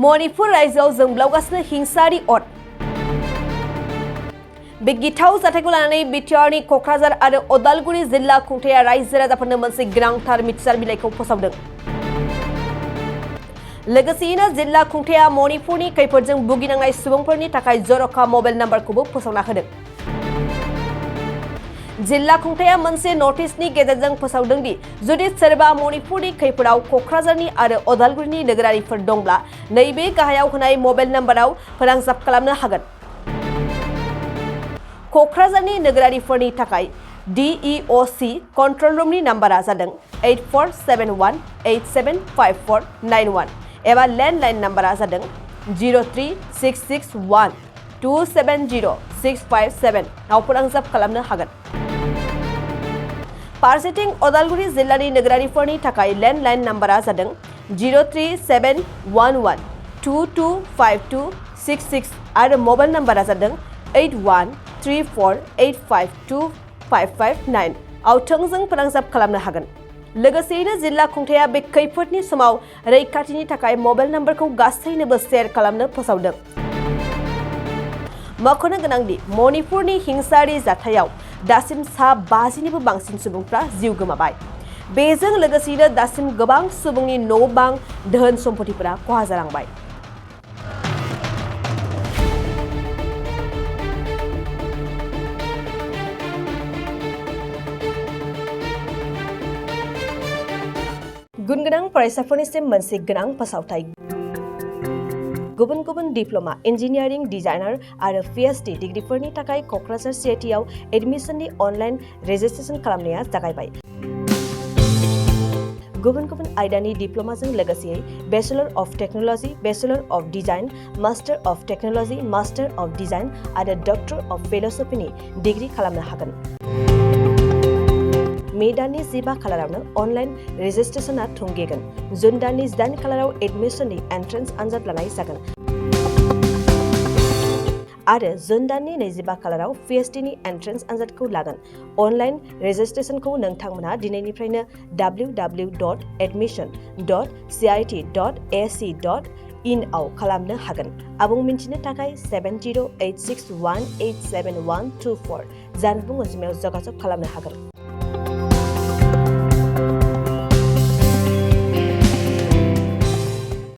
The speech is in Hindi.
मणिपुर रायजोआव जोंब्लावगासिनो हिंसायारि अर बे गिथाव जाथायखौ लानानै बिटिआरनि क'क्राझार आरो उदालगुरि जिल्ला खुंथाया रायजो राजाफोरनो मोनसे गोनांथार मिथिसार बिलाइखौ फोसावदों। लोगोसेयैनो जिल्ला खुंथाया मणिपुरनि खैफोदजों भुगिनांनाय सुबुंफोरनि थाखाय जर'खा मबाइल नाम्बारखौबो फोसावना होदों। जिल्ला खुंथाया मोनसे नटिसनि गेजेरजों फोसावदों दि जुदि सोरबा मणिपुरनि खैफोदाव क'क्राझारनि आरो उदालगुरिनि नोगोरारिफोर दंब्ला नैबे गाहायाव होनाय मबाइल नाम्बाराव फोनांजाब खालामनो हागोन। क'क्राझारनि नोगोरारिफोरनि थाखाय DEOC कन्ट्रल रुमनि नाम्बारा जादों 8471875491 एबा लेन्डलाइन नाम्बारा जादों 03661270657 आव फोनांजाब खालामनो हागोन। फारसेथिं उदालगुरि जिल्लानि नोगोरारिफोरनि थाखाय लेन्डलाइन नाम्बारा जादों 03711225266 आरो मबाइल नाम्बारा जादों 8134852559 आव थोंजों फोनांजाब खालामनो हागोन। लोगोसेयैनो जिल्ला खुंथाया बे खैफोदनि समाव रैखाथिनि थाखाय मबाइल नाम्बारखौ गासैनोबो शेयार खालामनो फोसावदों। मख'नो गोनांदि मणिपुरनि हिंसायारि जाथायाव दासिम सा 50निबो बांसिन सुबुंफ्रा जिउ गोमाबाय। बेजों लोगोसेयैनो दासिम गोबां सुबुंनि न' बां धोन सम्पथिफोरा खहा जालांबाय। गुनगोनां फरायसाफोरनिसिम मोनसे गोनां फोसावथाय। गुबुन गुबुन डिप्ल'मा, इन्जिनियारिं, डिजाइनार आरो PhD डिग्रीफोरनि थाखाय क'क्राझार CITआव एडमिशननि अनलाइन रेजिस्ट्रेशन खालामनाया जागायबाय। गुबुन गुबुन आयदानि डिप्ल'माजों लोगोसे bachelor of technology, bachelor of design, master of technology, master of design आरो डक्टर अफ फेल'सफिनि डिग्री खालामनो हागोन। मे दाननि 15 खालारावनो अनलाइन रेजिस्ट्रेशनआ थुंगेगोन। जुन दाननि 8 खालाराव एडमिशननि एन्ट्रेन्स आनजाद लानाय जागोन आरो जुन दाननि 25 खालाराव PhDनि एन्ट्रेन्स आनजादखौ लागोन। अनलाइन रेजिस्ट्रेशनखौ नोंथांमोनहा दिनैनिफ्रायनो www.admission.cit.ac.in आव खालामनो हागोन। आबुं मिन्थिनो थाखाय 7086187124 जानबुं अनजिमायाव जगाजग खालामनो हागोन।